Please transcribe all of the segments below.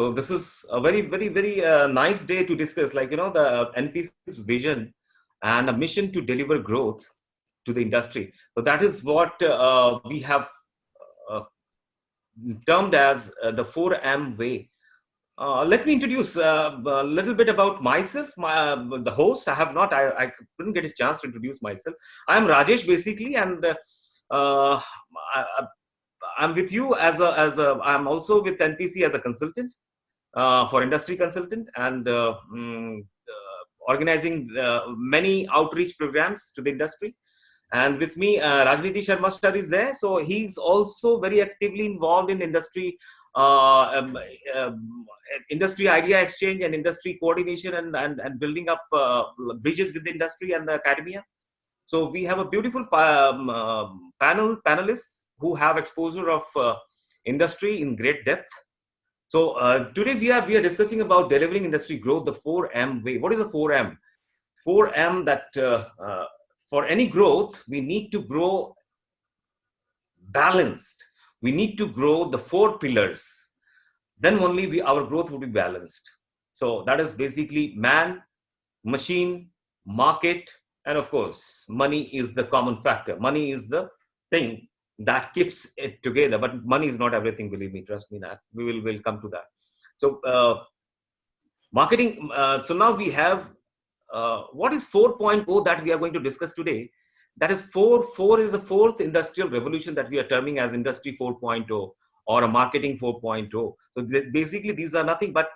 So this is a very nice day to discuss, like, the NPC's vision and a mission to deliver growth to the industry. So that is what we have uh, termed as the 4M way. Let me introduce a little bit about myself, the host. I couldn't get a chance to introduce myself. I'm Rajesh, basically, and I, I'm with you I'm also with NPC as a consultant, for industry consultant, and organizing many outreach programs to the industry. And with me, Rajniti Sharma sir is there. So he's also very actively involved in industry, uh, um, um, industry idea exchange and industry coordination, and building up bridges with the industry and the academia. So we have a beautiful panelists who have exposure of industry in great depth. So today we are discussing about delivering industry growth, the 4M way. What is the 4M? 4M that for any growth, we need to grow balanced. We need to grow the four pillars. Then only our growth will be balanced. So that is basically man, machine, market, and of course, money is the common factor. Money is the thing that keeps it together. But money is not everything. Believe me, trust me. That will come to that. So marketing. So now we have what is 4.0 that we are going to discuss today. That is 4 is the fourth industrial revolution that we are terming as industry 4.0 or a marketing 4.0. So basically these are nothing but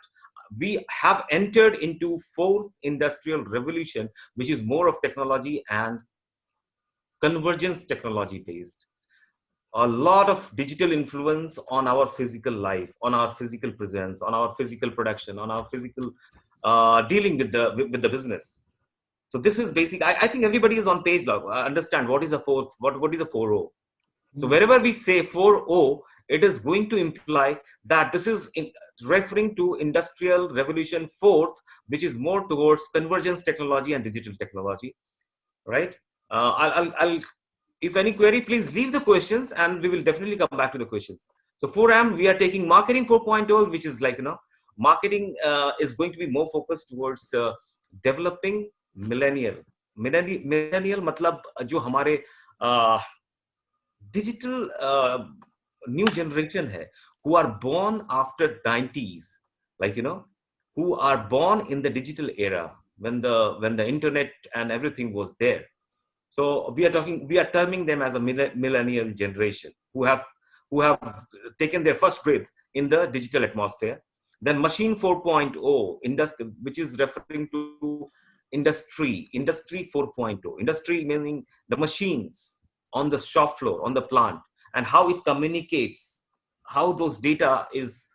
we have entered into fourth industrial revolution, which is more of technology and convergence technology based. A lot of digital influence on our physical life, on our physical presence, on our physical production, on our physical dealing with the business. So this is basic. I think everybody is on page log. Understand what is the fourth, what is the 4.0. So wherever we say 4.0, it is going to imply that this is referring to industrial revolution fourth, which is more towards convergence technology and digital technology, right? I'll if any query, please leave the questions and we will definitely come back to the questions. So 4M, we are taking marketing 4.0, which is like, marketing is going to be more focused towards developing millennial मतलब जो हमारे digital new generation hai, who are born after 90s, like, who are born in the digital era when the internet and everything was there. So we are terming them as a millennial generation who have taken their first breath in the digital atmosphere. Then machine 4.0 industry, which is referring to industry 4.0. Industry meaning the machines on the shop floor, on the plant, and how it communicates, how those data is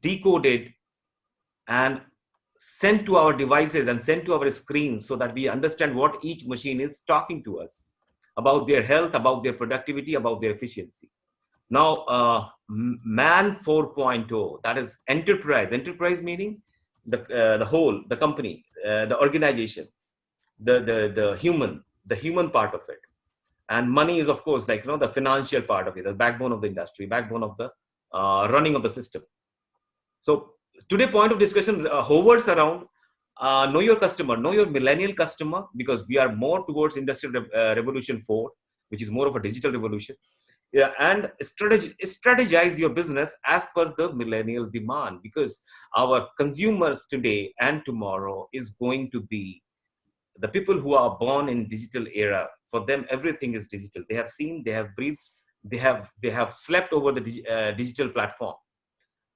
decoded and sent to our devices and sent to our screens so that we understand what each machine is talking to us about their health, about their productivity, about their efficiency. Now, man 4.0, that is enterprise meaning the whole, the company, the organization, the human part of it. And money is, of course, like, the financial part of it, the backbone of the industry, backbone of the running of the system. So today point of discussion hovers around know your customer, know your millennial customer, because we are more towards industrial revolution 4, which is more of a digital revolution. Yeah, and strategize your business as per the millennial demand, because our consumers today and tomorrow is going to be the people who are born in digital era. For them, everything is digital. They have seen, they have breathed, they have slept over the digital platform.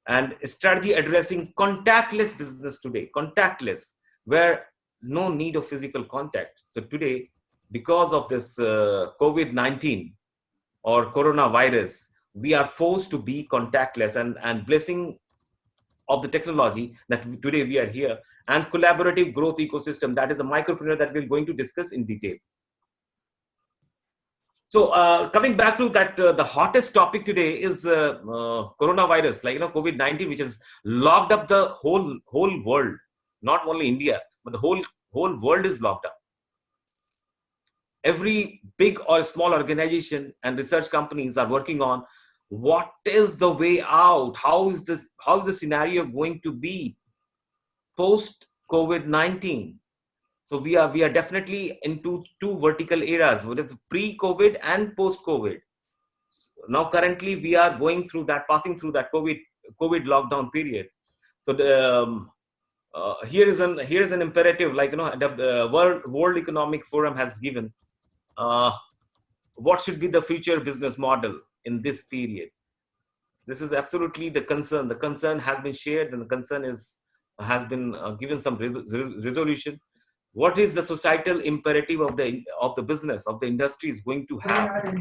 And strategy addressing contactless business today, contactless, where no need of physical contact. So today, because of this COVID-19 or coronavirus, we are forced to be contactless, and blessing of the technology that today we are here, and collaborative growth ecosystem, that is a micropreneur that we're going to discuss in detail. So coming back to that, the hottest topic today is coronavirus, like, COVID-19, which has locked up the whole world, not only India, but the whole world is locked up. Every big or small organization and research companies are working on What is the way out? How is the scenario going to be post COVID-19? So we are definitely into two vertical eras, what is pre-COVID and post-COVID. Now currently we are going through that, passing through that COVID lockdown period. So here is an imperative, like, the World Economic Forum has given, uh, what should be the future business model in this period. This is absolutely the concern. The concern has been shared, and the concern is has been given some resolution. What is the societal imperative of the business, of the industry is going to have,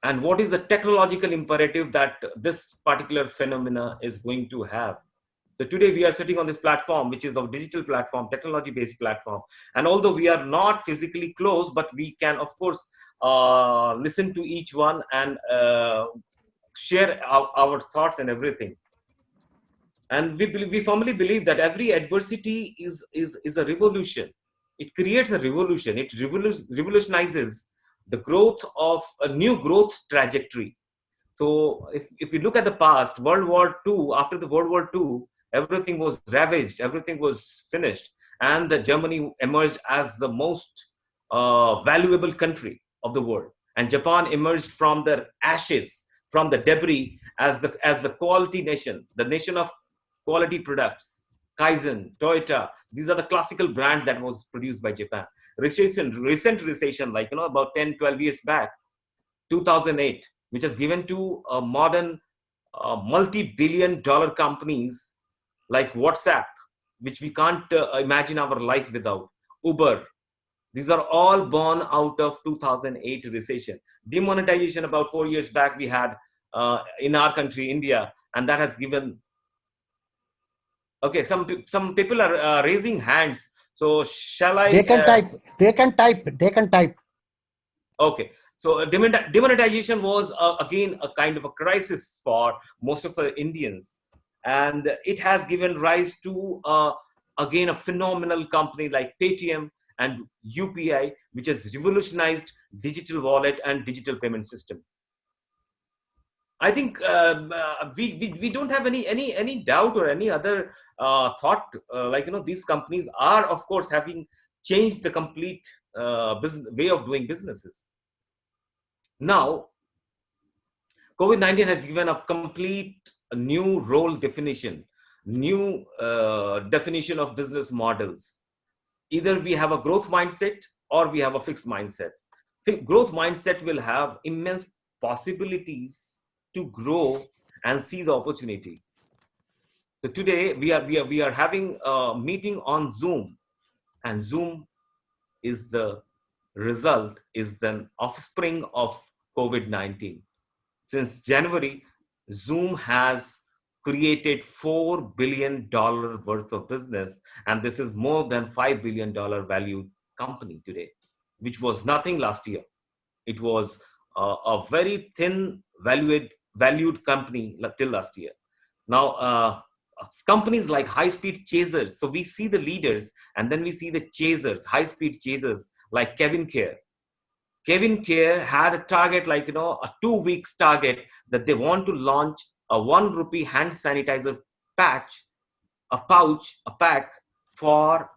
and what is the technological imperative that this particular phenomena is going to have. So today we are sitting on this platform, which is a digital platform, technology-based platform. And although we are not physically close, but we can, of course, listen to each one and share our thoughts and everything. And we firmly believe that every adversity is a revolution. It creates a revolution. It revolutionizes the growth of a new growth trajectory. So if you look at the past, World War II, after the World War II, everything was ravaged, everything was finished, and Germany emerged as the most valuable country of the world. And Japan emerged from the ashes, from the debris, as the quality nation, the nation of quality products. Kaizen, Toyota, these are the classical brands that was produced by Japan. Recent recession, like, about 10, 12 years back, 2008, which has given to modern multi-billion dollar companies like WhatsApp, which we can't imagine our life without, Uber. These are all born out of 2008 recession. Demonetization about 4 years back we had in our country, India, and that has given. Okay, some people are raising hands. So shall I? They can type. They can type. They can type. Okay. So demonetization was again a kind of a crisis for most of the Indians, and it has given rise to again a phenomenal company like Paytm and UPI, which has revolutionized digital wallet and digital payment system. I think we don't have any doubt or any other thought. Like, these companies are, of course, having changed the complete business way of doing businesses. Now, COVID-19 has given a complete new role definition, new definition of business models. Either we have a growth mindset or we have a fixed mindset. Growth mindset will have immense possibilities to grow and see the opportunity. So today we are having a meeting on Zoom, and Zoom is the result, is the offspring of COVID-19. Since January, Zoom has created $4 billion worth of business, and this is more than $5 billion valued company today, which was nothing last year. It was a very thin valued company till last year. Now, companies like high speed chasers. So we see the leaders, and then we see the chasers, high speed chasers like Kevin Care. Kevin Care had a target, like, a 2 weeks target, that they want to launch a 1 rupee hand sanitizer patch, a pack for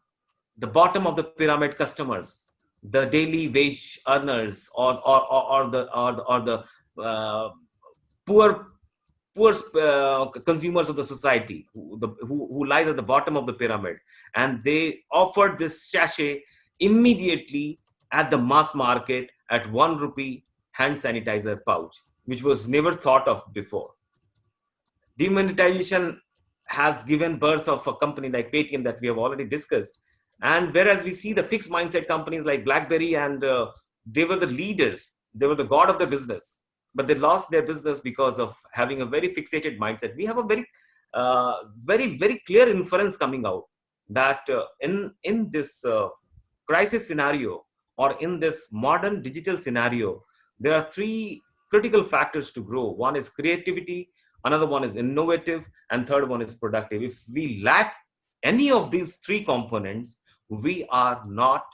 the bottom of the pyramid customers, the daily wage earners, or the uh, poor consumers of the society, who lies at the bottom of the pyramid. And they offered this sachet immediately at the mass market at 1 rupee hand sanitizer pouch, which was never thought of before. Demonetization has given birth of a company like Paytm that we have already discussed. And whereas we see the fixed mindset companies like BlackBerry, and they were the leaders, they were the god of the business, but they lost their business because of having a very fixated mindset. We have a very clear inference coming out that in this crisis scenario, or in this modern digital scenario, there are three critical factors to grow. One is creativity, another one is innovative, and third one is productive. If we lack any of these three components, we are not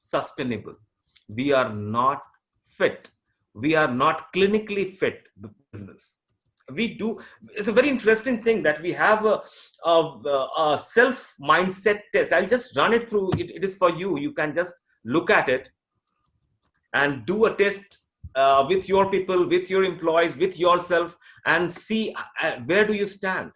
sustainable, we are not fit. We are not clinically fit business. We do. It's a very interesting thing that we have a self mindset test. I'll just run it through. It is for you. You can just look at it and do a test with your people, with your employees, with yourself, and see where do you stand.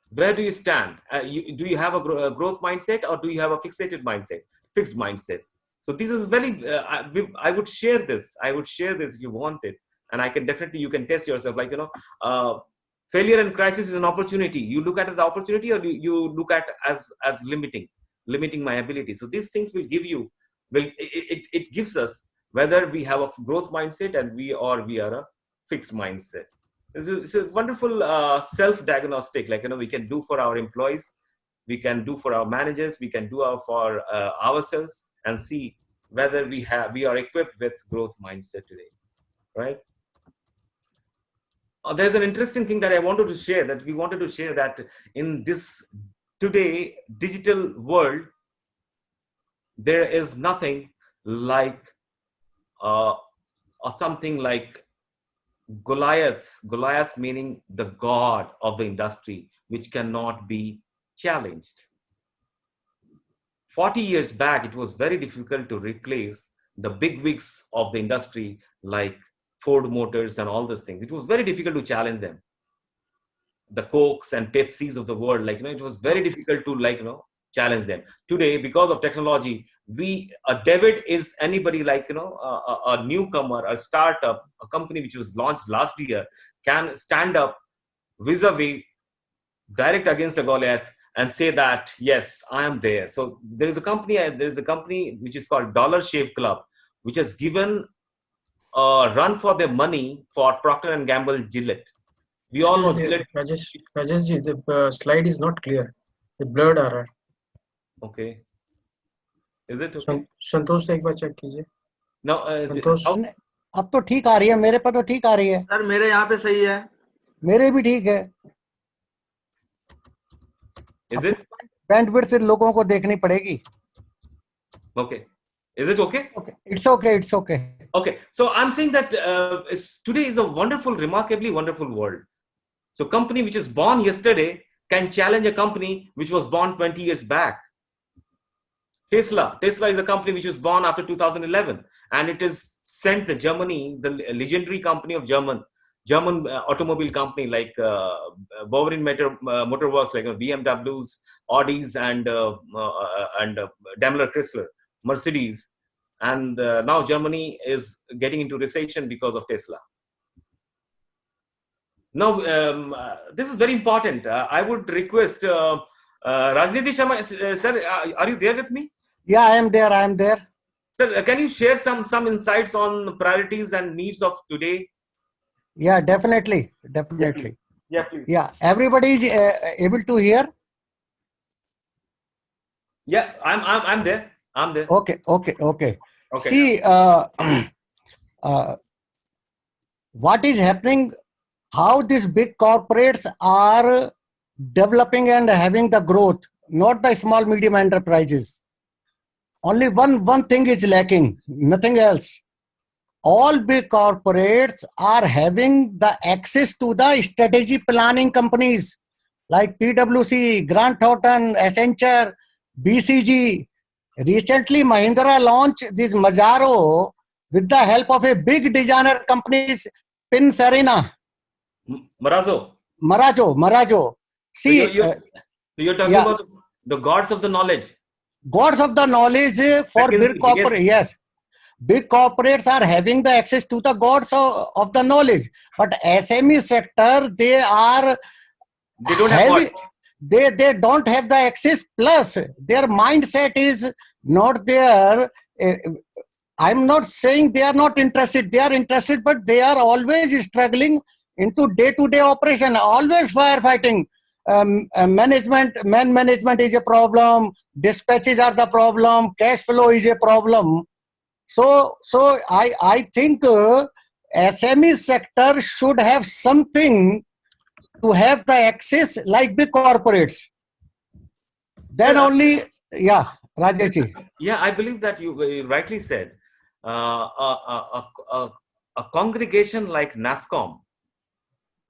Where do you stand? Do you have a growth mindset, or do you have a fixated mindset, fixed mindset? So this is very. I would share this. I would share this if you want it, and I can definitely. You can test yourself. Like failure and crisis is an opportunity. You look at it the opportunity, or you look at as limiting my ability. So these things will give you. It gives us whether we have a growth mindset and we are a fixed mindset. It's a wonderful self-diagnostic, like we can do for our employees, we can do for our managers, we can do for ourselves, and see whether we are equipped with growth mindset today, right? There's an interesting thing that I wanted to share, that we wanted to share, that in this today digital world, there is nothing like something like Goliath meaning the god of the industry, which cannot be challenged. 40 years back, it was very difficult to replace the big wigs of the industry like Ford Motors and all those things. It was very difficult to challenge them. The Cokes and Pepsis of the world, it was very difficult to challenge them. Today, because of technology, David is anybody a newcomer, a startup, a company which was launched last year, can stand up vis-a-vis, direct against a Goliath, and say that, yes, I am there. So there is a company which is called Dollar Shave Club, which has given a run for their money for Procter and Gamble Gillette. We all know Gillette. Rajesh ji, the slide is not clear. The blurred आ रहा है. Okay. Is it okay? संतोष से एक बार check कीजिए. No. अब तो ठीक आ रही है, मेरे पर तो ठीक आ रही है. सर मेरे यहाँ पे सही है. मेरे भी ठीक है. Is it? बैंडविड्थ लोगों को देखनी पड़ेगी. Okay. Is it okay? Okay. It's okay. It's okay. Okay. So I'm saying that today is a wonderful, remarkably wonderful world. So company which is born yesterday can challenge a company which was born 20 years back. Tesla is a company which was born after 2011, and it is sent to Germany, the legendary company of German automobile company like Bovary Motor Works, like BMWs, Audis, and Daimler Chrysler, Mercedes, and now Germany is getting into recession because of Tesla. Now, this is very important. I would request Rajniti Sharma, sir, are you there with me? Yeah, I am there. Sir, can you share some insights on priorities and needs of today? Yeah, definitely. Yeah, please. Yeah, everybody is able to hear. Yeah, I'm there. Okay. See, what is happening? How these big corporates are developing and having the growth, not the small medium enterprises. Only one thing is lacking, nothing else. All big corporates are having the access to the strategy planning companies like PwC, Grant Thornton, Accenture, BCG. Recently, Mahindra launched this Mazaro with the help of a big designer company, Pininfarina. Marajo. See, so you're talking about the gods of the knowledge. Gods of the knowledge for big corporates. Yes, big corporates are having the access to the gods of the knowledge, but SME sector they don't have they don't have the access. Plus, their mindset is not there. I'm not saying they are not interested. They are interested, but they are always struggling into day-to-day operation. Always firefighting. Management is a problem. Dispatches are the problem. Cash flow is a problem. So I think SME sector should have something to have the access like big corporates. Then only, yeah, Rajesh. Yeah, I believe that you rightly said. a congregation like NASSCOM,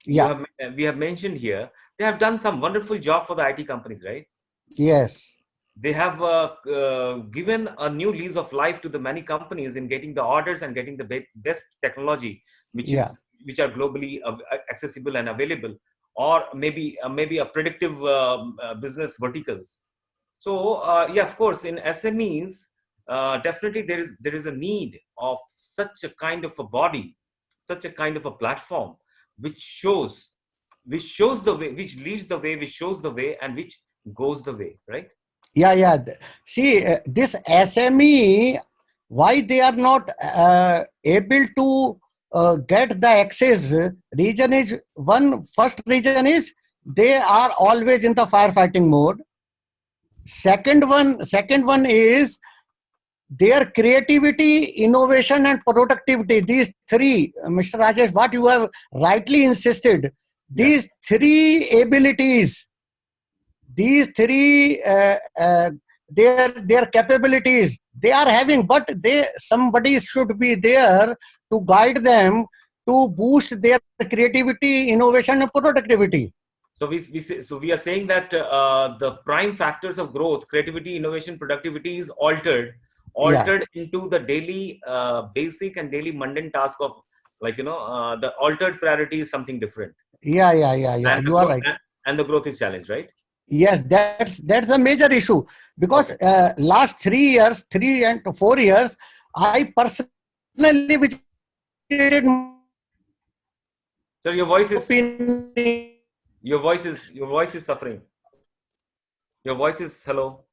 Yeah. we have mentioned here, they have done some wonderful job for the IT companies, right? Yes. They have given a new lease of life to the many companies in getting the orders and getting the best technology, Yeah. which are globally accessible and available, or maybe a predictive business verticals. So yeah, of course, in SMEs, definitely there is a need of such a kind of a body, such a kind of a platform, which shows the way, which leads the way, which shows the way, and which goes the way, right? Yeah, yeah. See, this SME, why they are not able to get the access? Reason is first reason is they are always in the firefighting mode. Second one is their creativity, innovation, and productivity. These three, Mr. Rajesh, what you have rightly insisted, Yeah. these three their capabilities they are having, but somebody should be there to guide them to boost their creativity, innovation, and productivity. So we are saying that the prime factors of growth, creativity, innovation, productivity is Yeah, altered into the daily basic and daily mundane task of, like, the altered priority is something different, yeah, and the you are growth, right. and the growth is challenged, right? Yes, that's a major issue, because Okay. last 3 years, 3 and 4 years, I personally visited So your voice is suffering. Your voice is hello.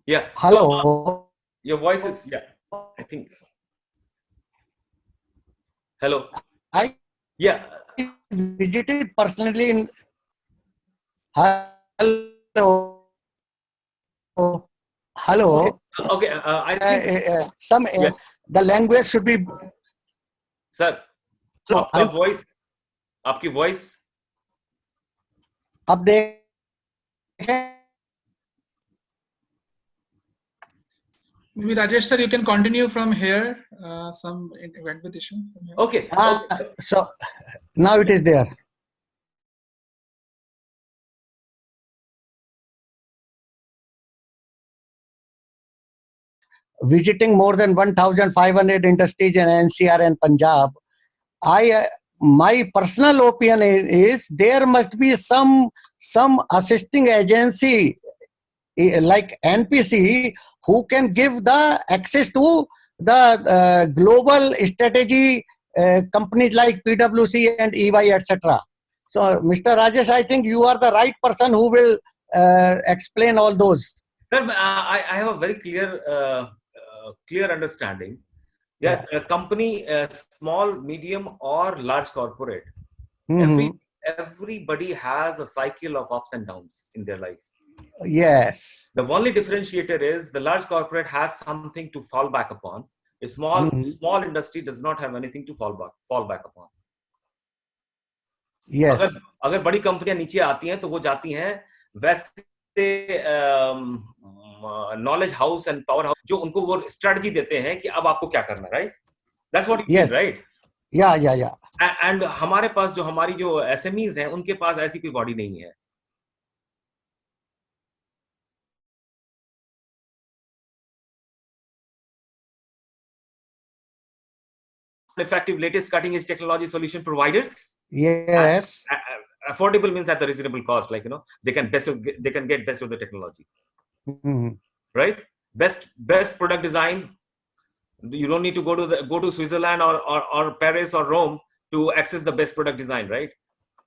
Yeah. So hello. your voice is, yeah, I think, hello. I Yeah. visited personally in hello, Okay. hello. Okay. I think, Some yeah, the language should be. sir, Hello, are आपका you voice आपकी voice up there? Maybe Rajesh sir, you can continue from here. Some event with issue from here. Okay. So now it is there. Visiting more than 1,500 industries in NCR and Punjab, my personal opinion is there must be some assisting agency like NPC who can give the access to the global strategy companies like PwC and EY, etc. So, Mr. Rajesh, I think you are the right person who will explain all those. Sir, I have a very clear understanding. Yeah, Yeah. a company, small, medium, or large corporate, Mhm. every everybody has a cycle of ups and downs in their life. Yes. The only differentiator is the large corporate has something to fall back upon. A Mhm. small industry does not have anything to fall back upon. अगर Yes. अगर बड़ी कंपनियां नीचे आती हैं तो वो जाती हैं वैसे knowledge house and power house जो उनको वो स्ट्रेटजी देते हैं कि अब आपको क्या करना, right? That's what you mean, Yes. Right? Yeah. And हमारे पास जो हमारी जो एसएमईज हैं उनके पास ऐसी कोई बॉडी नहीं है. Effective, latest cutting edge technology solution providers. Yes. Affordable means at a reasonable cost, like, they can get best of the technology, Mhm. right? Best product design. You don't need to go to Switzerland or Paris or Rome to access the best product design, right?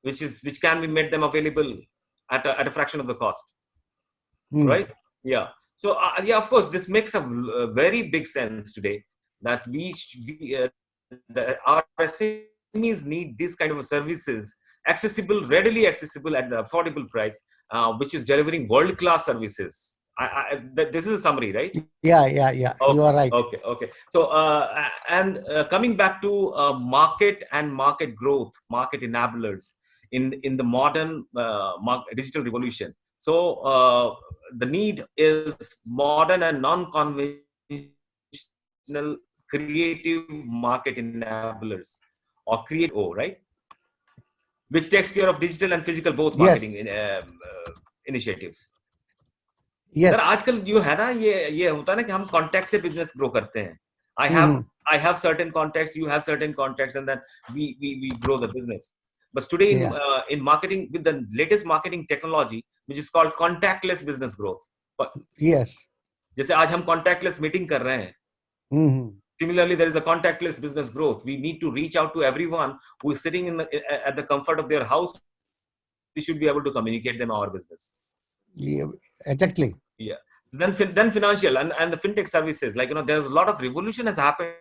Which can be made them available at a fraction of the cost, Mhm. right? Yeah. So yeah, of course, this makes a very big sense today that our SMEs need these kind of services readily accessible at the affordable price, which is delivering world-class services. This is a summary, right? Yeah. You are right. Okay. So, and coming back to market and market growth, market enablers in the modern digital revolution. So, the need is modern and non-conventional additional creative market enablers or create right, which takes care of digital and physical both marketing initiatives. Yes. Sir आजकल जो है ना ये होता है ना कि हम कॉन्टैक्ट से बिजनेस ग्रो करते हैं. I have certain contacts, you have certain contacts, and then we grow the business. But today in marketing, with the latest marketing technology, which is called contactless business growth. Yes. जैसे आज हम contactless meeting कर रहे हैं. Similarly, there is a contactless business growth. We need to reach out to everyone who is sitting at the comfort of their house. We should be able to communicate them our business. Yeah, exactly. Yeah. So then financial and the fintech services, like, there's a lot of revolution has happened.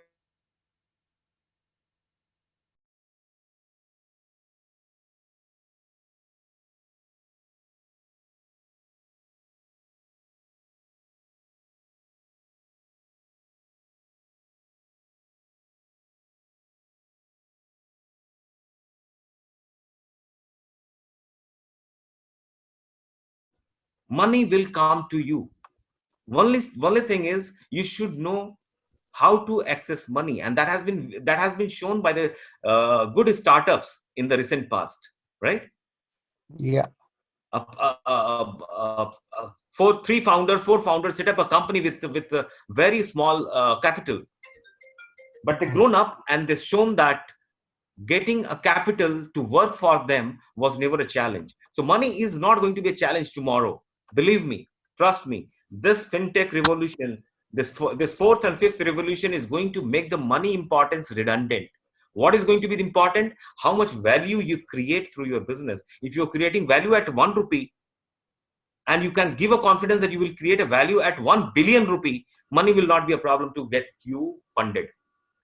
Money will come to you. Only thing is you should know how to access money, and that has been shown by the good startups in the recent past, right? Yeah. Four founders set up a company with a very small capital, but they've grown up and they've shown that getting a capital to work for them was never a challenge. So money is not going to be a challenge tomorrow. Believe me, trust me. This fintech revolution, this fourth and fifth revolution is going to make the money importance redundant. What is going to be important? How much value you create through your business. If you're creating value at 1 rupee, and you can give a confidence that you will create a value at 1 billion rupee, money will not be a problem to get you funded.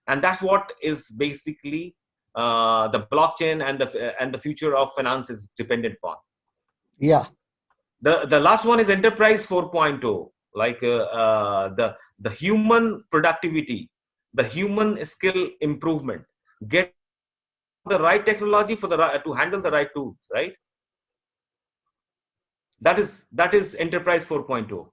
And that's what is basically the blockchain and the future of finance is dependent upon. Yeah. The last one is enterprise 4.0, like the human productivity, the human skill improvement, get the right technology to handle the right tools, right? That is enterprise 4.0.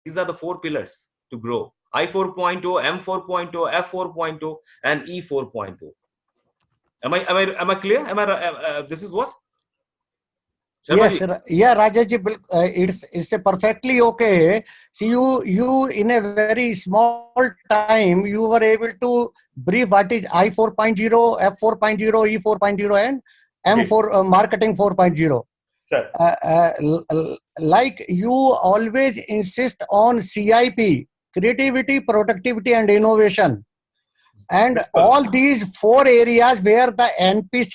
These are the 4 pillars to grow: I 4.0, M 4.0, F 4.0, and E 4.0. Am I clear? This is what? Yes, yeah, Rajesh, it's perfectly okay. See, you in a very small time, you were able to brief what is I 4.0, F 4.0, E 4.0, and M4 marketing 4.0. Sir. Like you always insist on CIP, creativity, productivity, and innovation, and all these 4 areas where the NPC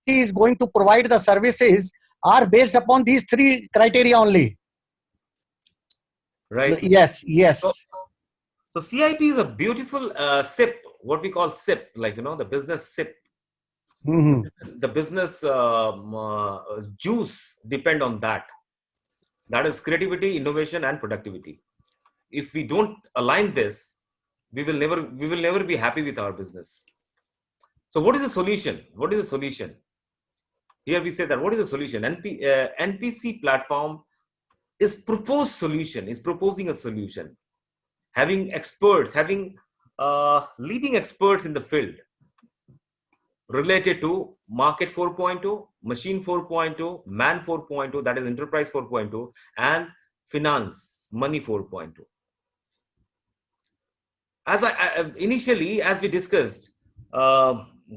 is going to provide the services are based upon these 3 criteria only. Right. Yes. So CIP is a beautiful SIP, what we call SIP, like, the business SIP. The business juice depend on that. That is creativity, innovation, and productivity. If we don't align this, we will never be happy with our business. So what is the solution? What is the solution? Here we say that what is the solution? NPC platform is proposing a solution. Having experts, leading experts in the field related to market 4.0, machine 4.0, man 4.0, that is enterprise 4.0, and finance, money 4.0. As initially, as we discussed,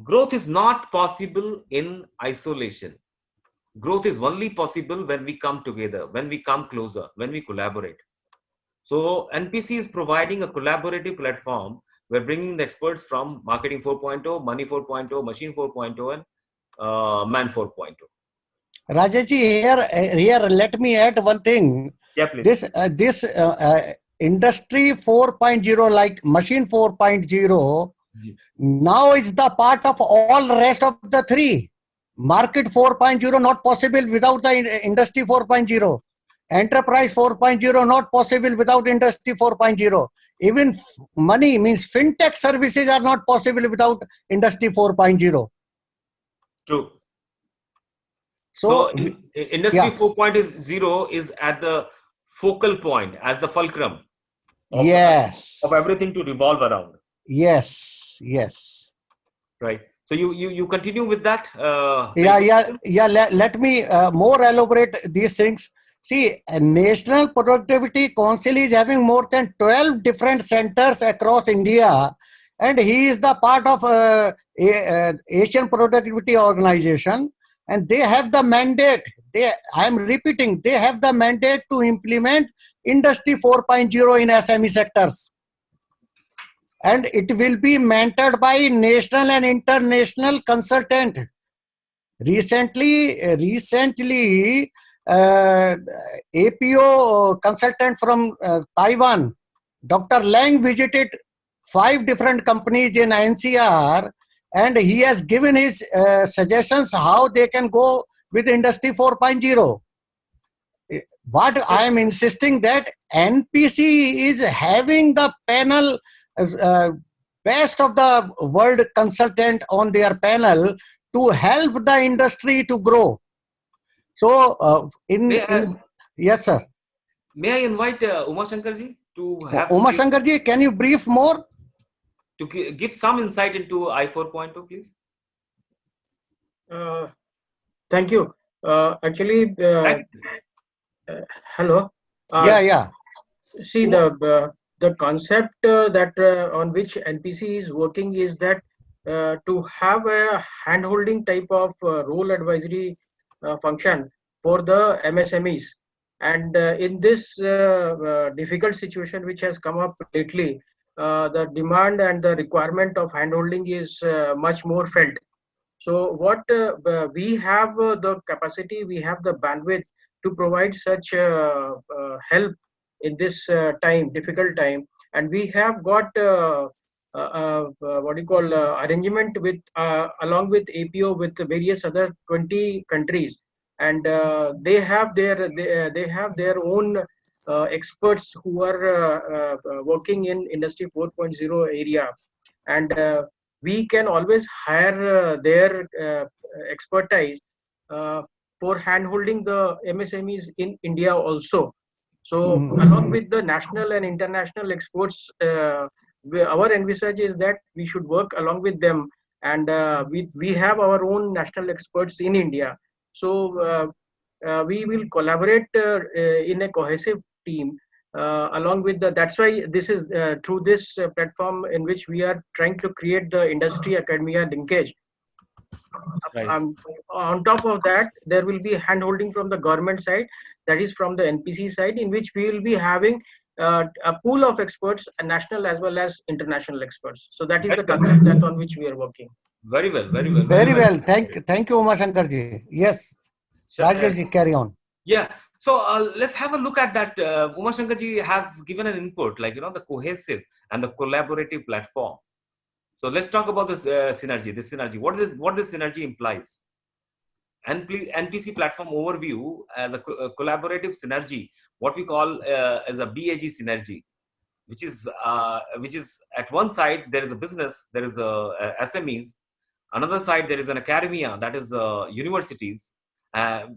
growth is not possible in isolation. Growth is only possible when we come together, when we come closer, when we collaborate. So NPC is providing a collaborative platform. We're bringing the experts from marketing 4.0, money 4.0, machine 4.0, and man 4.0. Rajesh, here let me add one thing. Yeah, please. This industry 4.0, like machine 4.0, now is the part of all rest of the 3. Market 4.0 not possible without the industry 4.0. Enterprise 4.0 not possible without industry 4.0. Even money means fintech services are not possible without industry 4.0. True. So So industry yeah, 4.0 is at the focal point, as the fulcrum of yes, of everything to revolve around, yes. right? So you continue with that. Very Yeah, good. yeah. Let me more elaborate these things. See, a National Productivity Council is having more than 12 different centers across India, and he is the part of Asian Productivity Organization, and they have the mandate. I am repeating, they have the mandate to implement Industry 4.0 in SME sectors, and it will be mentored by national and international consultant. Recently, APO consultant from Taiwan, Dr. Lang visited 5 different companies in NCR, and he has given his suggestions how they can go with Industry 4.0. What I am insisting that NPC is having the panel, uh, best of the world consultant on their panel to help the industry to grow. So May I, yes sir. may I invite Uma Shankar ji to have Uma speak, Shankar ji, can you brief more? to give some insight into I 4.0, please? Thank you. Actually, Thank you. hello. Yeah. See, Uma, the concept that on which NPC is working is that to have a hand-holding type of role advisory function for the MSMEs. And in this difficult situation which has come up lately, the demand and the requirement of handholding is much more felt. So what we have the capacity, we have the bandwidth to provide such help in this difficult time, and we have got what do you call arrangement with along with APO with the various other 20 countries, and they have their own experts who are working in Industry 4.0 area, and we can always hire their expertise uh, for handholding the MSMEs in India also. So, along with the national and international exports, our envisage is that we should work along with them, and we have our own national experts in India. So, we will collaborate in a cohesive team along with that's why this is through this platform in which we are trying to create the industry academia linkage. right. On top of that, there will be hand holding from the government side, that is from the NPC side, in which we will be having a pool of experts, national as well as international experts. So that is Very the well. concept that on which we are working. Very well. Very well. Very Very well. well. Thank you, Uma Shankar ji. Yes, Rajesh ji, carry on. Yeah. So let's have a look at that. Uma Shankar ji has given an input, like, the cohesive and the collaborative platform. So let's talk about this synergy. This synergy. What this synergy implies? NPC platform overview, the collaborative synergy, what we call as a BAG synergy, which is at one side there is a business, there is a SMEs, another side there is an academia, that is universities, and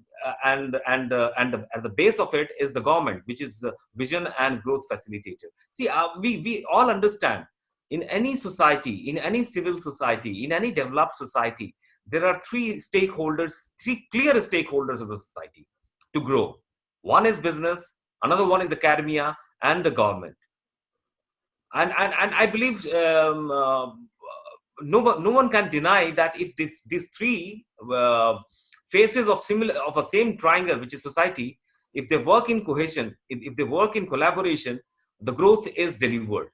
the base of it is the government, which is vision and growth facilitator. See, we all understand, in any society, in any civil society, in any developed society, there are three clear stakeholders of the society to grow. One is business, another one is academia, and the government. And I believe no one can deny that if these three faces of a same triangle, which is society, if they work in cohesion, if they work in collaboration, the growth is delivered.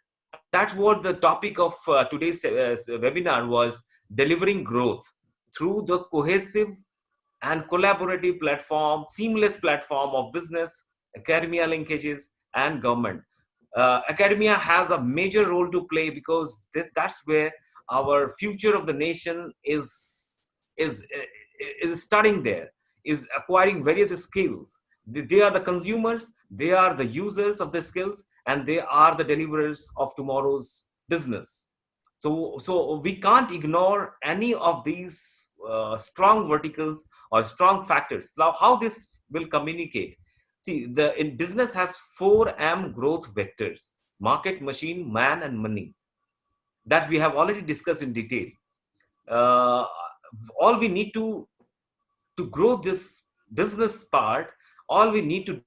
That's what the topic of today's webinar was: delivering growth through the cohesive and collaborative platform, seamless platform of business, academia linkages, and government. Academia has a major role to play, because that's where our future of the nation is is studying there, is acquiring various skills. They are the consumers, they are the users of the skills, and they are the deliverers of tomorrow's business. So we can't ignore any of these strong verticals or strong factors. Now, how this will communicate? See, the in business has 4M growth vectors: market, machine, man, and money, that we have already discussed in detail. Uh, all we need to grow this business part, all we need to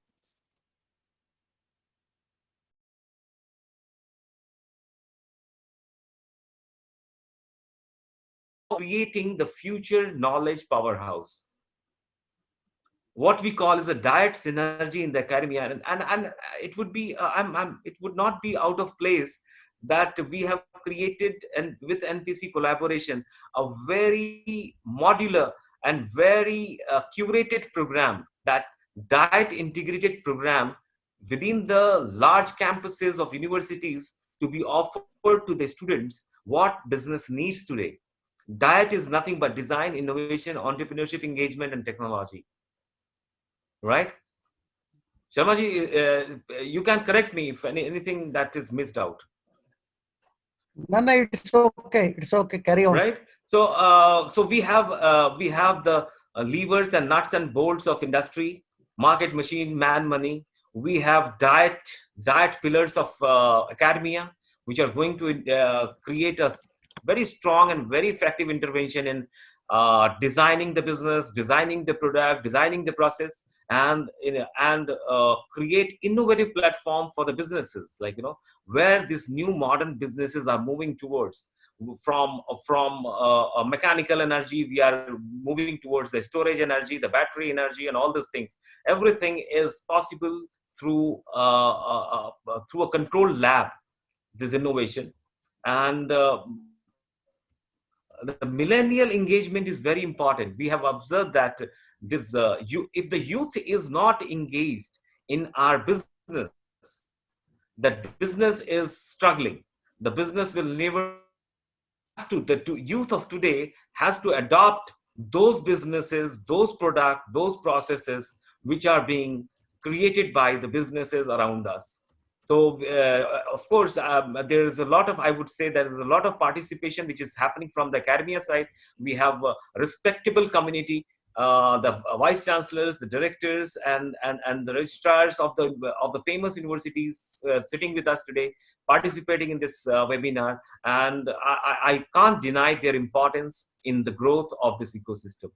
creating the future knowledge powerhouse, what we call is a diet synergy in the academia. And it would be it would not be out of place that we have created, and with NPC collaboration, a very modular and very curated program, that diet integrated program within the large campuses of universities, to be offered to the students what business needs today. Diet is nothing but design, innovation, entrepreneurship, engagement, and technology, right? Sharmaji, you can correct me if anything that is missed out. No, no, it's okay. It's okay. Carry on. Right. So, so we have the levers and nuts and bolts of industry: market, machine, man, money. We have diet pillars of academia, which are going to create a very strong and very effective intervention in designing the business, designing the product, designing the process, and create innovative platform for the businesses, like, where these new modern businesses are moving towards. From mechanical energy, we are moving towards the storage energy, the battery energy, and all these things. Everything is possible through through a controlled lab, this innovation. And the millennial engagement is very important. We have observed that this if the youth is not engaged in our business, that business is struggling. The business will never the youth of today has to adopt those businesses, those products, those processes which are being created by the businesses around us. So, of course, there is a lot of, I would say, there is a lot of participation which is happening from the academia side. We have a respectable community, the vice chancellors, the directors, and the registrars of the famous universities sitting with us today, participating in this webinar. And I can't deny their importance in the growth of this ecosystem.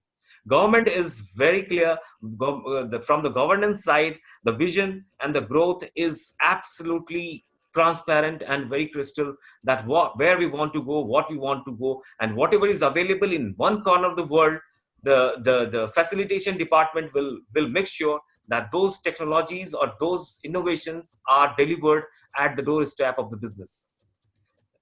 Government is very clear. From the governance side, the vision and the growth is absolutely transparent and very crystal, that where we want to go, what we want to go, and whatever is available in one corner of the world, the facilitation department will make sure that those technologies or those innovations are delivered at the doorstep of the business.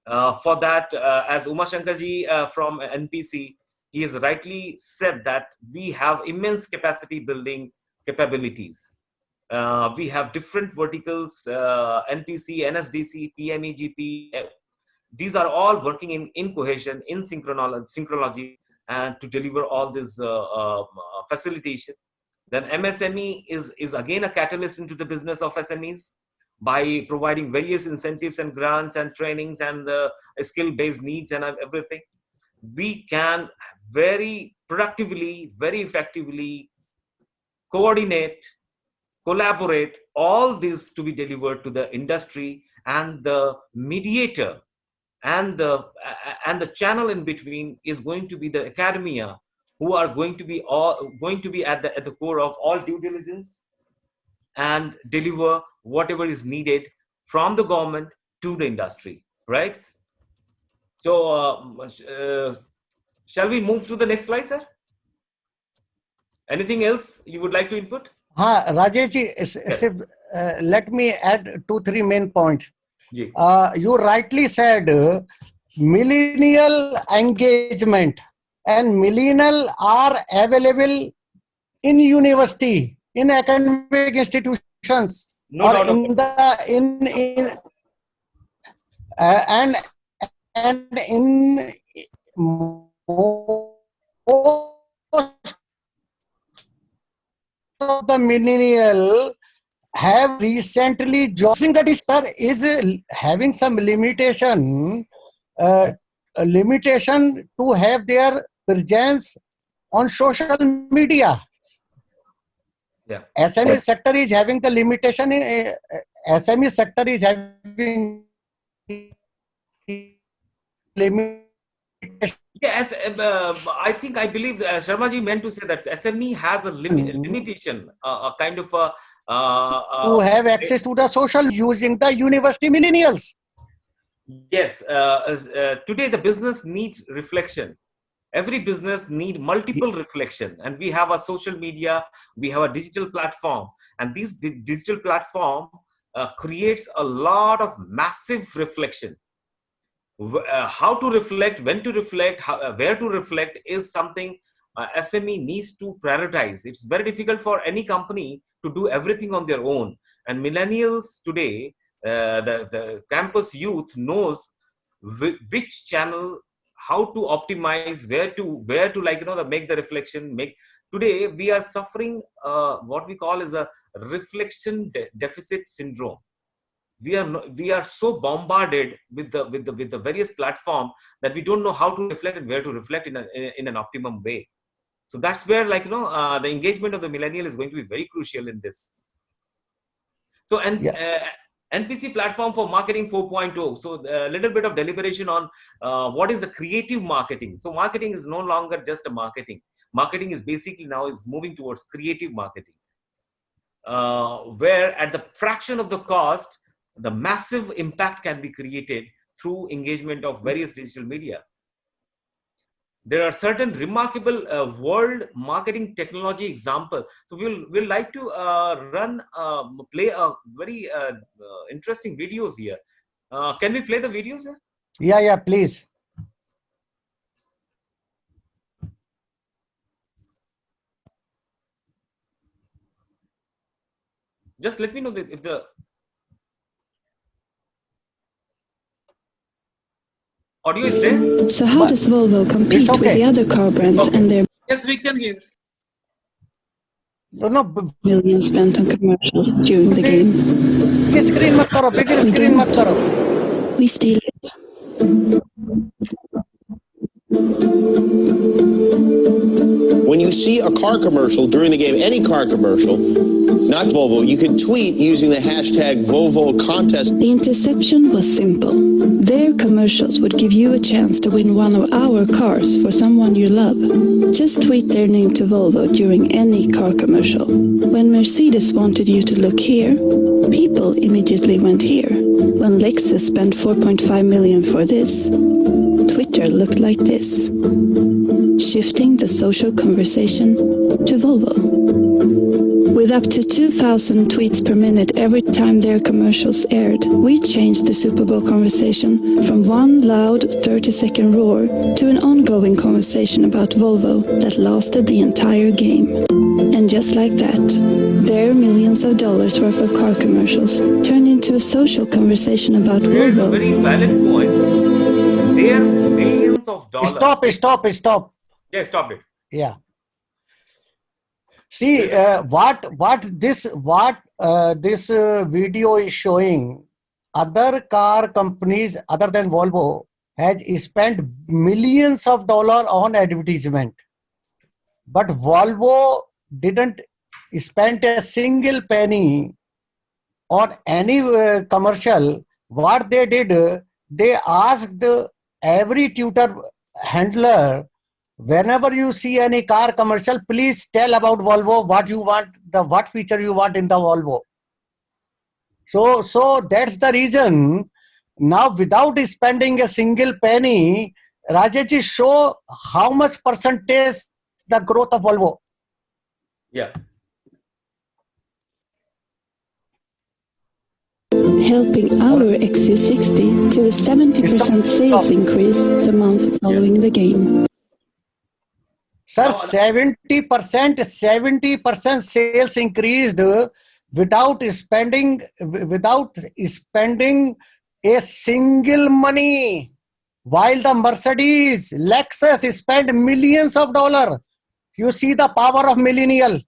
For that, as Uma Shankarji from NPC, he has rightly said that we have immense capacity building capabilities. We have different verticals: NPC, NSDC, PMEGP. These are all working in cohesion, in synchronology, and to deliver all this facilitation. Then MSME is again a catalyst into the business of SMEs, by providing various incentives and grants and trainings and skill-based needs and everything. We can very productively, very effectively coordinate, collaborate, all this to be delivered to the industry, and the mediator and the channel in between is going to be the academia, who are going to be at the core of all due diligence and deliver whatever is needed from the government to the industry, right? So, shall we move to the next slide, sir? Anything else you would like to input? Rajesh, let me add 2-3 main points. Ji. You rightly said millennial engagement, and millennial are available in university, in academic institutions, No or doubt of in the and in most of the millennial have recently joined. That is having some limitation, a limitation to have their presence on social media. Yeah. SME sector is having the limitation. SME sector is having limitation. Yes, I believe Sharma ji meant to say that SME has a limitation, a kind of a. To have access to the social using the university millennials. Yes, today the business needs reflection. Every business need multiple reflection, and we have a social media, we have a digital platform, and these digital platform creates a lot of massive reflection. How to reflect, when to reflect, where to reflect is something SME needs to prioritize. It's very difficult for any company to do everything on their own. And millennials today, the campus youth knows which channel, how to optimize, where to make the reflection. Today we are suffering what we call as a reflection deficit syndrome. We are so bombarded with the various platform that we don't know how to reflect and where to reflect in an optimum way. So that's where the engagement of the millennial is going to be very crucial in this. So NPC platform for marketing 4.0. So a little bit of deliberation on what is the creative marketing. So marketing is no longer just a marketing. Marketing is basically now is moving towards creative marketing, where at the fraction of the cost, the massive impact can be created through engagement of various digital media. There are certain remarkable world marketing technology example. So we'll like to play a very interesting videos here. Can we play the videos here? Yeah, please. Just let me know if the audio is there. So how does Volvo compete with the other car brands and their Yes, we can hear. millions spent on commercials during the game? Bigger screen mat karo. We steal it. When you see a car commercial during the game, any car commercial, not Volvo, you can tweet using the hashtag Volvo contest. The interception was simple. Their commercials would give you a chance to win one of our cars for someone you love. Just tweet their name to Volvo during any car commercial. When Mercedes wanted you to look here, people immediately went here. When Lexus spent 4.5 million for this, Twitter looked like this. Shifting the social conversation to Volvo. With up to 2,000 tweets per minute every time their commercials aired, we changed the Super Bowl conversation from one loud 30-second roar to an ongoing conversation about Volvo that lasted the entire game. And just like that, their millions of dollars worth of car commercials turned into a social conversation about There's Volvo. a very valid point. Their millions of dollars. Stop. Yeah, stop it. Yeah. See what this video is showing. Other car companies other than Volvo has spent millions of dollars on advertisement, but Volvo didn't spend a single penny on any commercial. What they did, they asked every Twitter handler, whenever you see any car commercial, please tell about Volvo, what you want, what feature you want in the Volvo. So that's the reason. Now, without spending a single penny, Rajesh, show how much percentage the growth of Volvo. Yeah. Helping our XC60 to a 70% sales increase the month following the game. Sir, 70% sales increased without spending a single money, while the Mercedes, Lexus spent millions of dollars. You see the power of millennial.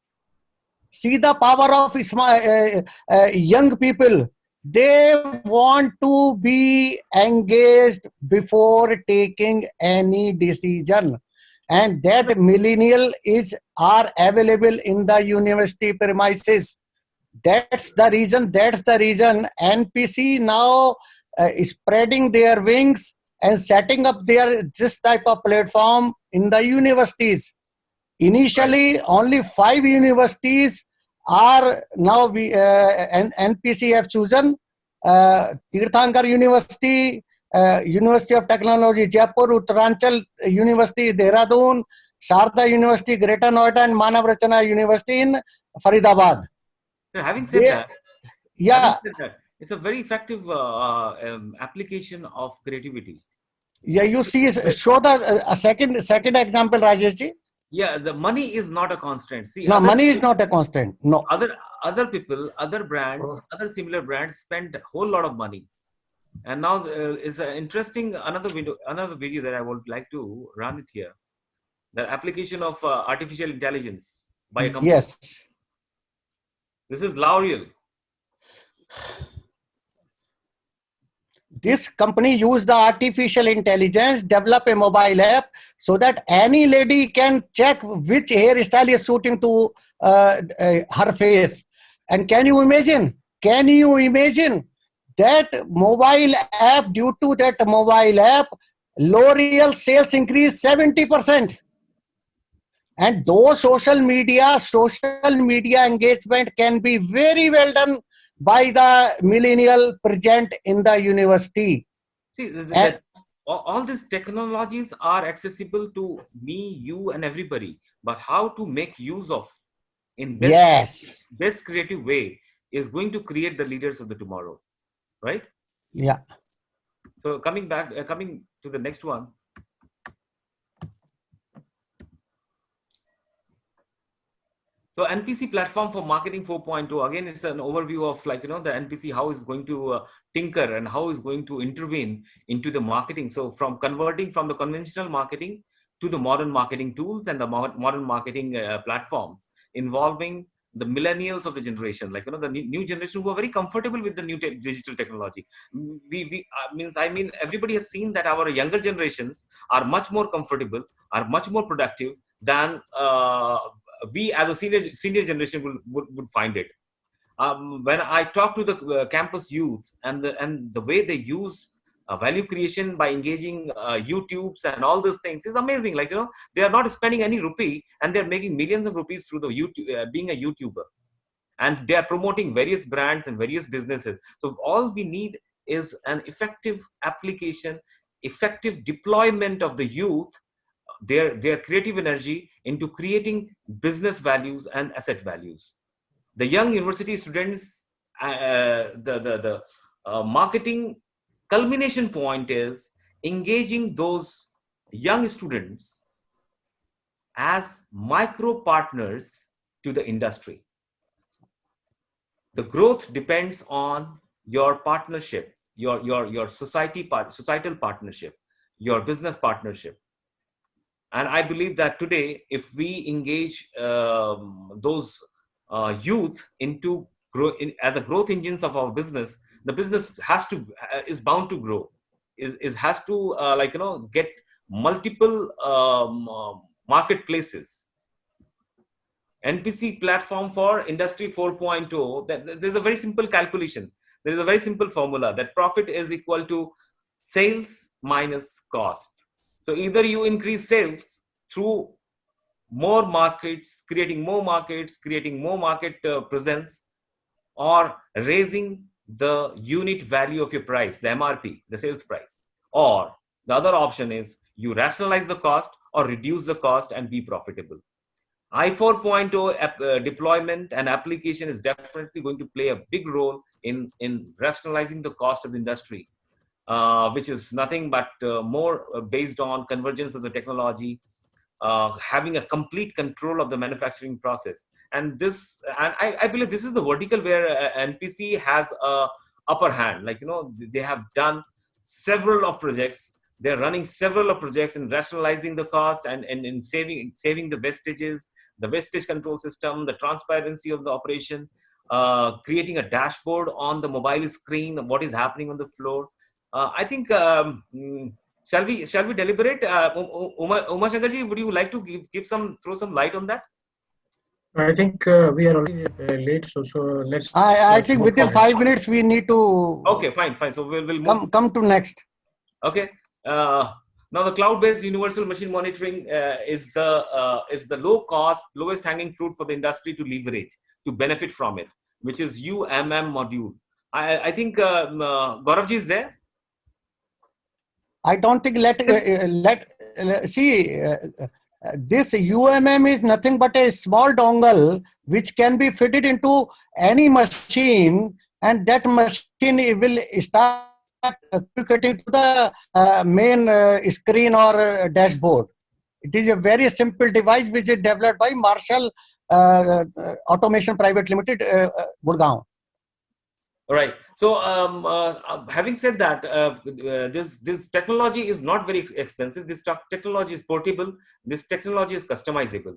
See the power of young people. They want to be engaged before taking any decision. and that millennial are available in the university premises. That's the reason. NPC now is spreading their wings and setting up this type of platform in the universities. Initially, only 5 universities are now NPC have chosen. Tirthankar University, University of Technology, Jaipur, Uttaranchal University, Dehradun, Sharda University, Greater Noida, and Manav Rachana University in Faridabad. So having said They, that, yeah, it's a very effective application of creativity. yeah. You see, show the second example, Rajesh ji. Yeah, the money is not a constant. See, No, money is not a constant. No. Other people, other brands, other similar brands spend a whole lot of money. And now is an interesting another video that I would like to run it here. The application of artificial intelligence by a company. Yes. This is L'Oreal. This company used the artificial intelligence, develop a mobile app so that any lady can check which hairstyle is suiting to her face. And can you imagine that mobile app, due to that mobile app, L'Oreal sales increased 70%. And those social media engagement can be very well done by the millennial present in the university. See, all these technologies are accessible to me, you, and everybody. But how to make use of in best creative way is going to create the leaders of the tomorrow, right? Yeah. So coming to the next one. So NPC platform for marketing 4.0, again, it's an overview of the NPC, how is going to tinker and how is going to intervene into the marketing. So from converting from the conventional marketing to the modern marketing tools and the modern marketing platforms involving the millennials of the generation, the new generation who are very comfortable with the new digital technology. I mean, everybody has seen that our younger generations are much more comfortable, are much more productive than we as a senior generation would find it. When I talk to the campus youth and the way they use value creation by engaging YouTubes and all these things is amazing. They are not spending any rupee and they're making millions of rupees through the YouTube, being a YouTuber, and they are promoting various brands and various businesses. So all we need is an effective application, effective deployment of the youth, their creative energy into creating business values and asset values. The young university students, the marketing culmination point is engaging those young students as micro partners to the industry. The growth depends on your partnership, your societal partnership, your business partnership. And I believe that today, if we engage those youth into as a growth engines of our business, the business is bound to grow. Has to get multiple marketplaces. NPC platform for Industry 4.0. There's a very simple calculation. There is a very simple formula that profit is equal to sales minus cost. So either you increase sales through more markets, creating more market presence, or raising the unit value of your price, the MRP, the sales price. Or the other option is you rationalize the cost or reduce the cost and be profitable. I 4.0 deployment and application is definitely going to play a big role in rationalizing the cost of the industry. Which is nothing but more based on convergence of the technology, having a complete control of the manufacturing process. And I believe this is the vertical where NPC has a upper hand. They have done several of projects. They're running several of projects in rationalizing the cost and in saving the wastages, the wastage control system, the transparency of the operation, creating a dashboard on the mobile screen of what is happening on the floor. I think Shall we deliberate? Uma Shankar ji, would you like to throw some light on that? I think we are already late, so let's. I think within 5 minutes we need to. Okay, fine. So we'll move. Come to next. Okay. Now the cloud-based universal machine monitoring is the low-cost, lowest-hanging fruit for the industry to leverage, to benefit from it, which is UMM module. I think Gaurav ji is there. I don't think see. This UMM is nothing but a small dongle which can be fitted into any machine, and that machine will start communicating to the main screen or dashboard. It is a very simple device which is developed by Marshall Automation Private Limited, Gurgaon. All right. So, having said that, this technology is not very expensive. This technology is portable. This technology is customizable.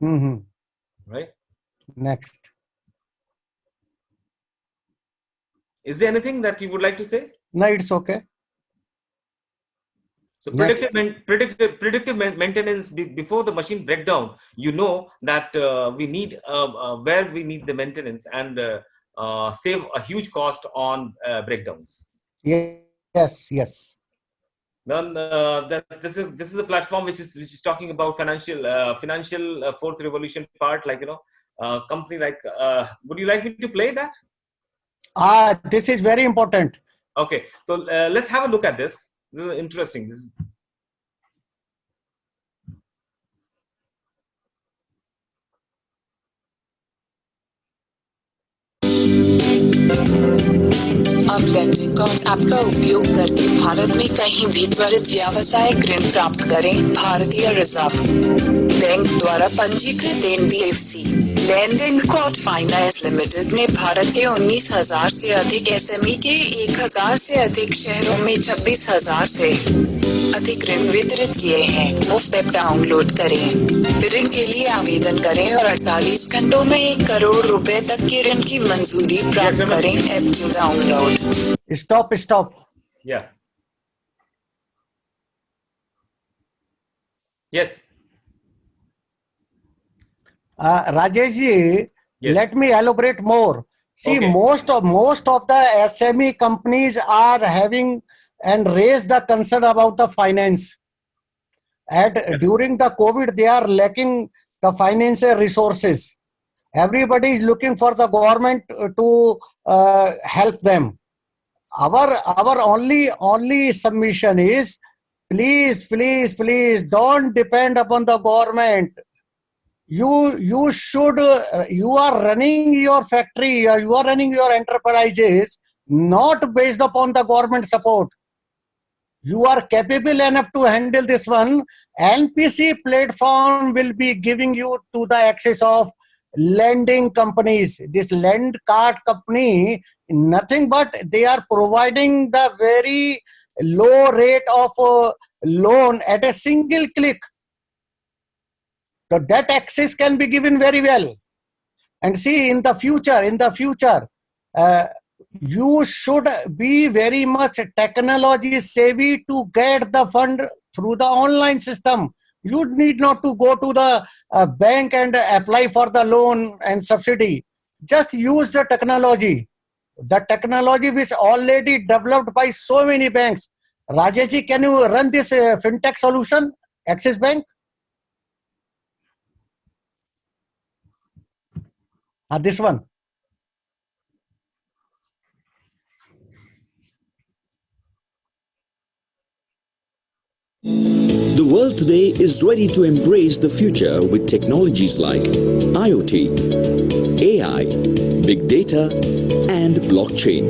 Mm-hmm. Right. Next. Is there anything that you would like to say? No, it's okay. So predictive maintenance before the machine breakdown. You know that we need where we need the maintenance and save a huge cost on breakdowns. Yes. Then this is a platform which is talking about financial fourth revolution part, like company like. Would you like me to play that? This is very important. Okay, so let's have a look at this. This is interesting. अब lending card app का उपयोग करके भारत में कहीं भी त्वरित व्यावसायिक ऋण प्राप्त करें। भारतीय रिजर्व बैंक द्वारा पंजीकृत NBFC lending card finance limited ने भारत के 19,000 से अधिक SME के 1,000 से अधिक शहरों में 26,000 से अधिक ऋण वितरित किए हैं। मुफ्त ऐप डाउनलोड करें, ऋण के लिए आवेदन करें और 48 घंटों में 1 करोड़ रुपए तक के ऋण की मंजूरी प्राप्त करें। App to download. Stop. Yeah. Yes. Rajesh ji, Yes. let me elaborate more. See, Okay. most of the SME companies are having and raise the concern about the finance. And during the COVID, they are lacking the financial resources. Everybody is looking for the government to help them. Our only submission is, please don't depend upon the government. You should, you are running your factory, you are running your enterprises not based upon the government support. You are capable enough to handle this one. NPC platform will be giving you to the access of lending companies. This lend card company, nothing but they are providing the very low rate of loan at a single click. So that access can be given very well. And see, in the future, you should be very much technology savvy to get the fund through the online system. You need not to go to the bank and apply for the loan and subsidy. Just use the technology. The technology which already developed by so many banks. Rajesh ji, can you run this fintech solution, Axis Bank? This one. The world today is ready to embrace the future with technologies like IoT, AI, big data, and blockchain.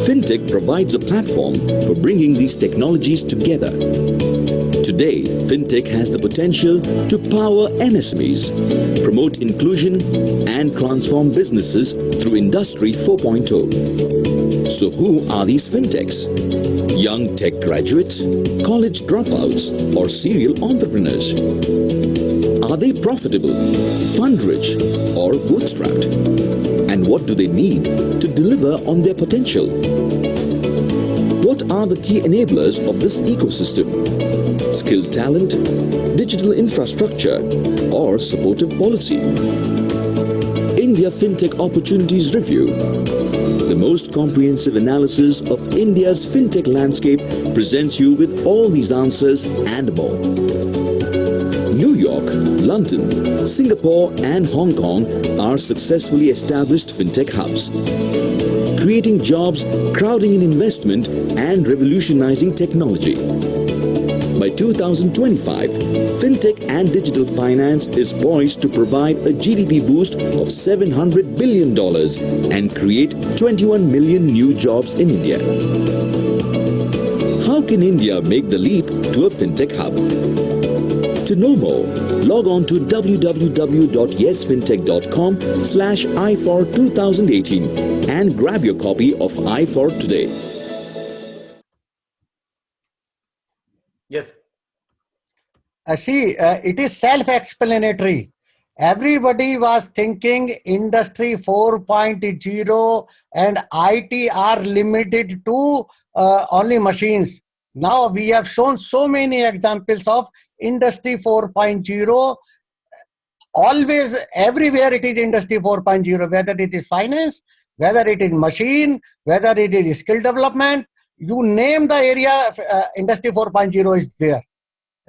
Fintech provides a platform for bringing these technologies together. Today, Fintech has the potential to power MSMEs, promote inclusion, and transform businesses through Industry 4.0. So who are these Fintechs? Young tech graduates, college dropouts, or serial entrepreneurs? Are they profitable, fund-rich, or bootstrapped? And what do they need to deliver on their potential? What What are the key enablers of this ecosystem? Skilled talent, digital infrastructure, or supportive policy? India FinTech Opportunities Review, the most comprehensive analysis of India's fintech landscape, presents you with all these answers and more. New York, London, Singapore and Hong Kong are successfully established fintech hubs, creating jobs, crowding in investment and revolutionizing technology. By 2025, fintech and digital finance is poised to provide a GDP boost of $700 billion and create 21 million new jobs in India. How can India make the leap to a fintech hub? To know more, log on to www.yesfintech.com/i4 and grab your copy of i4 today. Yes. See, it is self-explanatory. Everybody was thinking Industry 4.0 and IT are limited to only machines. Now we have shown so many examples of Industry 4.0. Always, everywhere it is Industry 4.0, whether it is finance, whether it is machine, whether it is skill development, you name the area, Industry 4.0 is there.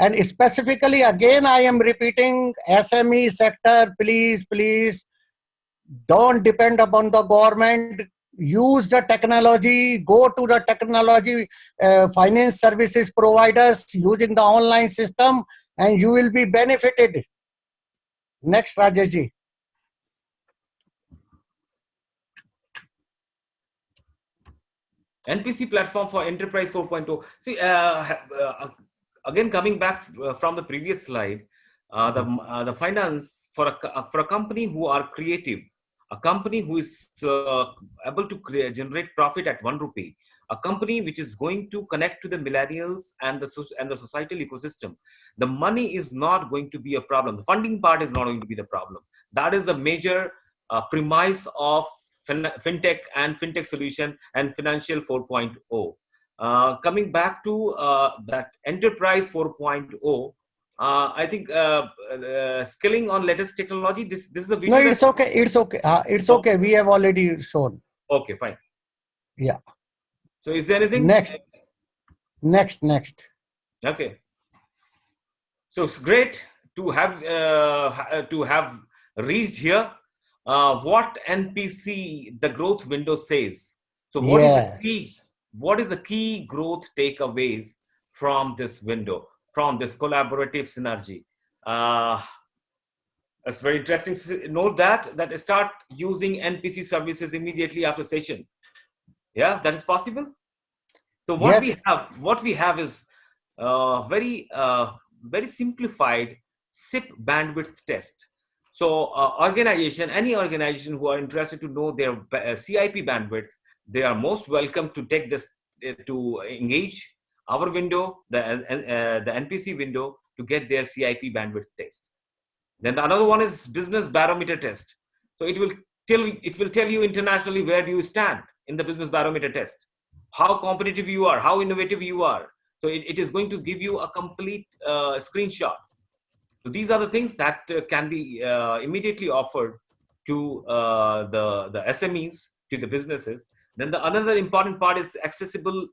And specifically, again, I am repeating, SME sector, please don't depend upon the government. Use the technology, go to the technology finance services providers using the online system, and you will be benefited. Next, Rajesh ji. NPC platform for Enterprise 4.0. See, again, coming back from the previous slide, the finance for a company who are creative, a company who is able to generate profit at 1 rupee, a company which is going to connect to the millennials and the societal ecosystem, the money is not going to be a problem. The funding part is not going to be the problem. That is the major premise of fintech and fintech solution and financial 4.0. Coming back to that enterprise 4.0, I think skilling on latest technology. This is the video. No, it's okay. It's okay. It's okay. We have already shown. Okay, fine. Yeah. So is there anything? Next. Okay. So it's great to have reached here. What NPC the growth window says. So what is the key growth takeaways from this window, from this collaborative synergy? It's very interesting to note that start using NPC services immediately after session. Yeah, that is possible. So what we have is very simplified SIP bandwidth test. So any organization who are interested to know their CIP bandwidth, they are most welcome to take this to engage our window, the NPC window, to get their CIP bandwidth test. Then another one is business barometer test. So it will tell you internationally where do you stand in the business barometer test, how competitive you are, how innovative you are. So it is going to give you a complete screenshot. So these are the things that can be immediately offered to the SMEs, to the businesses. Then another important part is accessible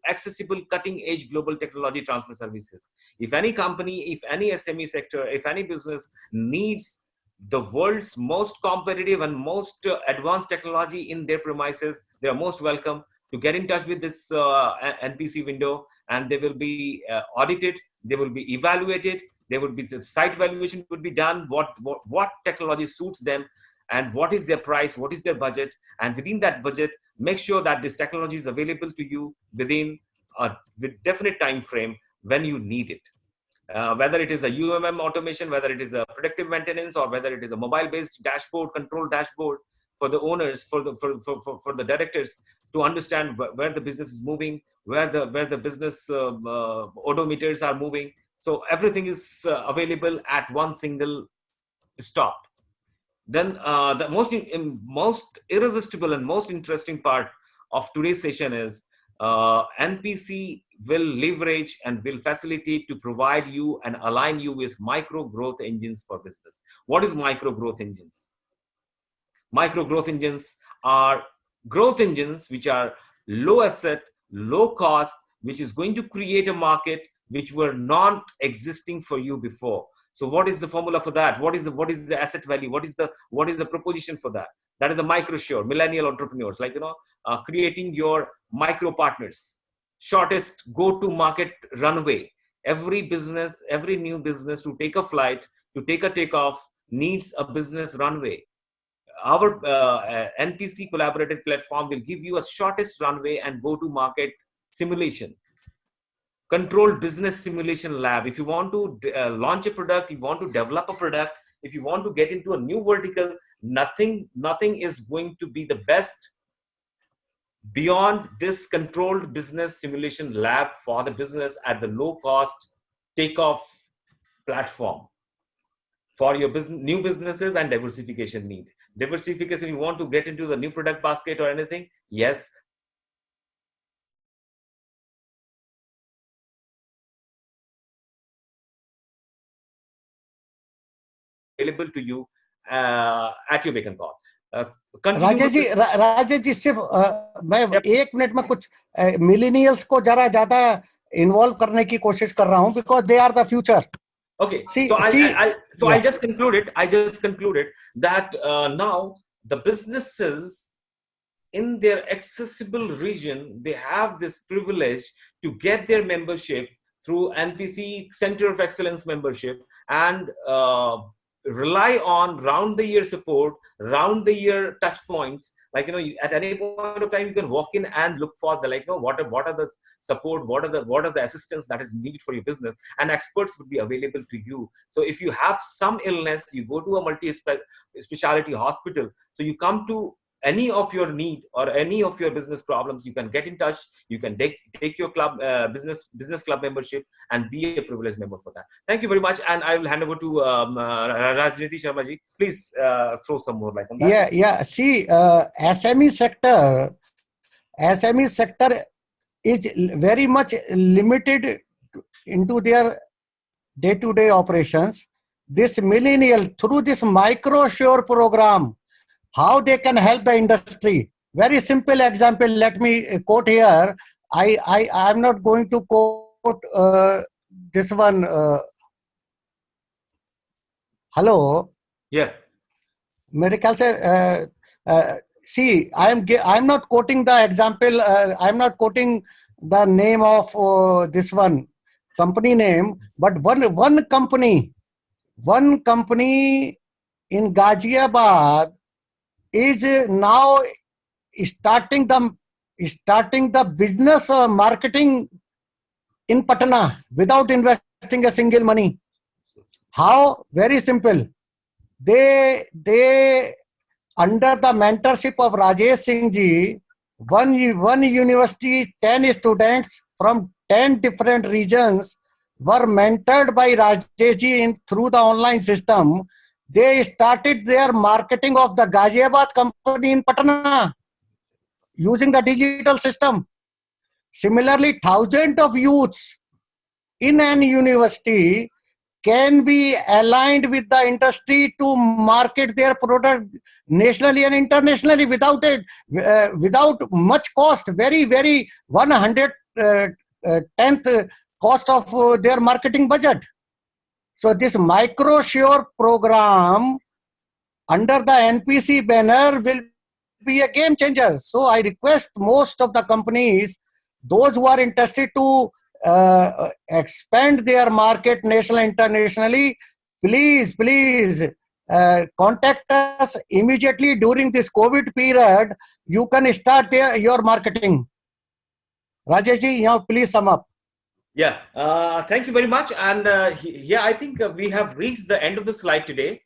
cutting-edge global technology transfer services. If any company, if any SME sector, if any business needs the world's most competitive and most advanced technology in their premises, they are most welcome to get in touch with this NPC window, and they will be audited, they will be evaluated, the site valuation would be done, what technology suits them, and what is their price, what is their budget, and within that budget, make sure that this technology is available to you within a definite time frame when you need it. Whether it is a UMM automation, whether it is a predictive maintenance, or whether it is a mobile-based dashboard, control dashboard for the owners, for the directors to understand where the business is moving, where the business odometers are moving. So everything is available at one single stop. Then the most irresistible and most interesting part of today's session is NPC will leverage and will facilitate to provide you and align you with micro growth engines for business. What is micro growth engines? Micro growth engines are growth engines which are low asset, low cost, which is going to create a market which were not existing for you before. So what is the formula for that? What is the asset value? What is the proposition for that? That is the micro share, millennial entrepreneurs, like, creating your micro partners, shortest go-to market runway. Every business, every new business to take a flight, to take a takeoff needs a business runway. Our NPC collaborative platform will give you a shortest runway and go-to market simulation. Controlled business simulation lab. If you want to launch a product, you want to develop a product, if you want to get into a new vertical, nothing is going to be the best beyond this controlled business simulation lab for the business at the low cost takeoff platform for your business, new businesses and diversification need. Diversification, you want to get into the new product basket or anything? Yes. Available to you at your beck and call. Rajesh ji सिर्फ मैं एक minute में कुछ millennials को जरा ज्यादा involve करने की कोशिश कर रहा हूं, because they are the future. Okay, I just concluded that now the businesses in their accessible region, they have this privilege to get their membership through NPC Center of Excellence membership and rely on round the year support, round the year touch points. Like, at any point of time, you can walk in and look for the, what are the support, what are the assistance that is needed for your business, and experts would be available to you. So if you have some illness, you go to a multi-specialty hospital. So you come to any of your need or any of your business problems, you can get in touch. You can take your club business club membership and be a privileged member for that. Thank you very much, and I will hand over to Rajniti Sharma ji. Please throw some more light on that. Yeah. See, SME sector is very much limited into their day-to-day operations. This millennial, through this micro shore program, how they can help the industry. Very simple example, let me quote here. I am not going to quote this one. Hello? Yeah. मेरे ख्याल से see, I am not quoting the example, I am not quoting the name of this one company name, but one company in Ghaziabad is now starting the business marketing in Patna without investing a single money. How? Very simple. They under the mentorship of Rajesh Singh ji, one university, 10 students from 10 different regions were mentored by Rajesh ji through the online system. They started their marketing of the Ghaziabad company in Patna using the digital system. Similarly, thousands of youths in an university can be aligned with the industry to market their product nationally and internationally without much cost. Very 110th cost of their marketing budget. So this micro shore program under the NPC banner will be a game changer. So I request most of the companies, those who are interested to expand their market nationally, internationally, please contact us immediately during this COVID period. You can start your marketing. Rajesh ji, now please sum up. Yeah, thank you very much. And I think we have reached the end of the slide today.